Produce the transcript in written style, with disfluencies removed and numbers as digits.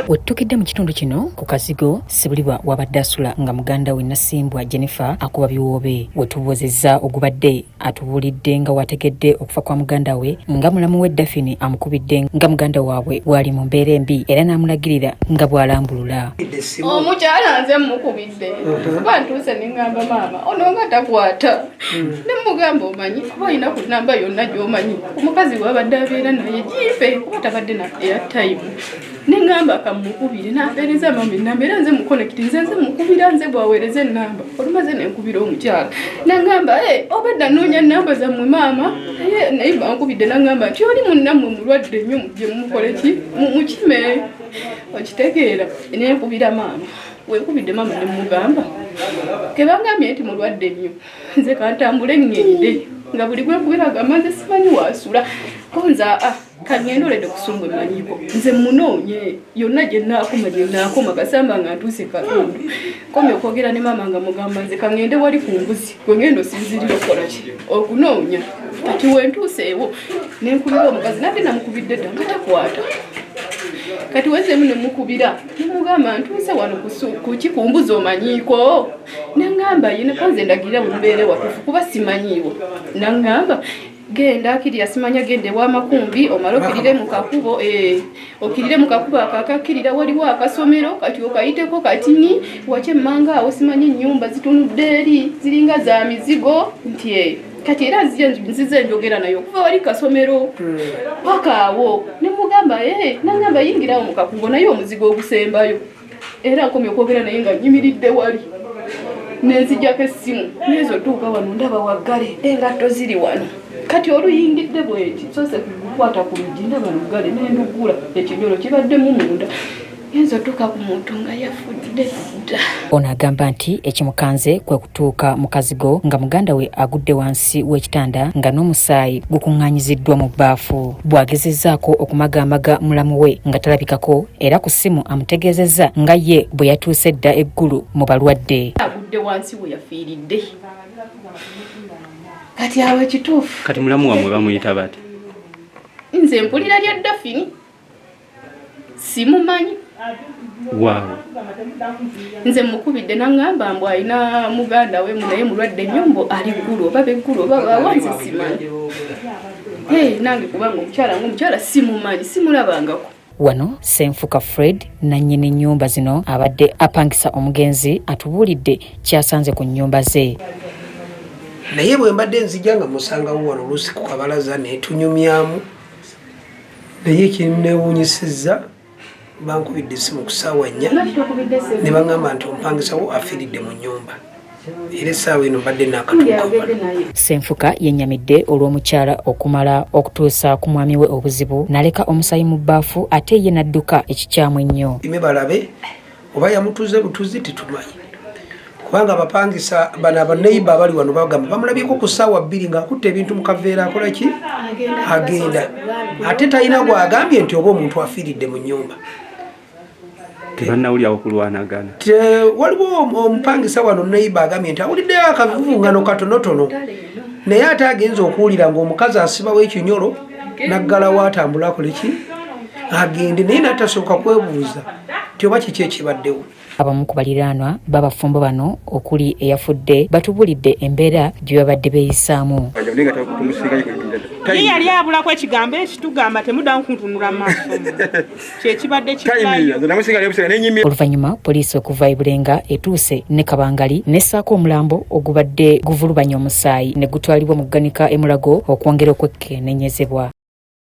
Wettukidde mu kitundu kino ku Kazigo Sibulibwa wabadde asula nga muganda we Nasimbwa Jennifer akuba biwoobe. Wetubuuzizza ogubadde atubuulidde nga wategedde okufa kwa muganda we nga mulamu we Daphne amukubidde nga muganda waabwe wali mu mbeera embi era n'amulagirira nga bw'alambulula. Omukyala nze mukubidde kuba ntuuse ne ngamba maama ono nga takwata ne mugamba omanyi kuba olina ku namba yonna gy'omanyi omukazi wabadde abeera naye jiife kuba tabadde na airtime ne ngamba akamukubire n'apeereza mama ennamba era nze mukonekiti nze mukubira nze bwaweereza ennamba olumaze ne nkubira omukyala ne ngamba obadde noonya nnamba zammwe maama naye bankubidde n'angamba nti oli munnammwe mulwadde nnyo mujje mumukole ki mukime okitegeera ne nkubira maama wenkubidde maama ne mugamba kebangambye nti mulwadde nnyo nze kantambule ngende nga buli gwekubiraga amaze simanyi wasula konza kagenda oledde kusumba emanyiko nze munoonye yonna gye nnaakoma kasamba nga ntuuse Kalundu komye okwogera ne maama nga mugamba nze kagende wali ku mbuzi gwe ngenda osinzirira okukola ki okunoonya kati wentuuseewo ne nkubira omukazi nabbe namukubidde dda nga takwata kati wezemu ne mukubira ne mugamba ntuuse wano ku mbuzi omanyiiko ne ngamba yine konze ndagirira mu mbeere watuufu kuba simanyiiwo nangamba genda akirira simanya gende wa makumbi omala okirire mu kakubo okirire mu kakubo akakakirira waliwo akasomero kati okayiteko katini wache mmanga awo simanyi nnyumba zitunudde eri ziringa za mizigo nti kati era nzize njogera nayo kuva wali kasomero paka awo ne mugamba nangamba yingirawo mu kakubo naye omuzigo ogusembayo era nkomye okwogera naye nga nyimiridde wali nenzijjako essimu nezo tuuka wano ndaba waggale engatto ziri wano kati oluyingidde bweti sose kukwata ku luggi ndaba luggale nendugula ekinyolo kibaddemu munda yenza tuuka ku muntu nga yafudde dda. Ono agamba nti ekimukanze kwe kutuuka mu Kazigo nga muganda we agudde wansi w'ekitanda nga n'omusaayi gukuŋŋaanyiziddwa mu bbaafu. Bw'agezezzaako okumagaamaga mulamu we nga talabikako era ku ssimu amutegeezezza nga ye bwe yatuuse dda eggulu mu balwadde. Agudde wansi we yafiiridde. Kati awo ekituufu. Kati mulamu wamwe bamuyita bati? Nze mpulira lya Daphne. Simumanyi. Wow. Nze mukubidde n'angamba mbu alina muganda we naye mulwadde nnyo ali ggulu oba beggulu oba bawanze simanyi. Nange kubanga omukyala simumanyi simulabangako. Wano Senfuka Fred nannyini nnyumba zino abadde apangisa omugenzi atubuulidde kyasanze ku nnyumba ze. Naye bwe mbadde nzijja nga musangawo wano oluusi ku kabalaza neetunyumyamu naye kinneewuunyisizza bankubidde essimu ku ssaawa 4 ne baŋŋamba nti ompangisawo afiiridde mu nnyumba era essaawa eno mbadde naakatuuka. Senfuka yennyamidde olw'omukyala okumala okutuusa ku mwami we obuzibu n'aleka omusaayi mu bbaafu ate ye n'adduka ekikyamu ennyo. Ime balabe oba yamutuuze butuuzi titumanyi kubanga abapangisa bano abaneiba abali wano bagamba bamulabyeko ku ssaawa 2 ng'akutte ebintu mu kaveera akola ki agenda ate talina gw'agambye nti oba omuntu afiiridde mu nnyumba. Tebannawulirawo kulwanagana. Waliwo omupangisa wano neiba agambye nti awuliddeyo akavuvungano katonotono naye ate agenza okuwulira ng'omukazi asibawo ekinyolo naggalawo atambula akole ki agende naye natasooka kwebuuza nti oba kiki ekibaddewo. Abamu ku baliraanwa b'abafumbo bano okuli eyafudde batubuulidde embeera gye babadde beeyisaamu. Ye yali abulako ekigambo ekitugamba temuddamu kuntunula mu maaso kyekibadde kibayo. Oluvannyuma poliisi okuva Ibulenga etuuse ne Kabangali n'essaako omulambo ogubadde guvulubanya omusaayi ne gutwalibwa mu gganika e Mulago okwongera okwekkennenyezebwa.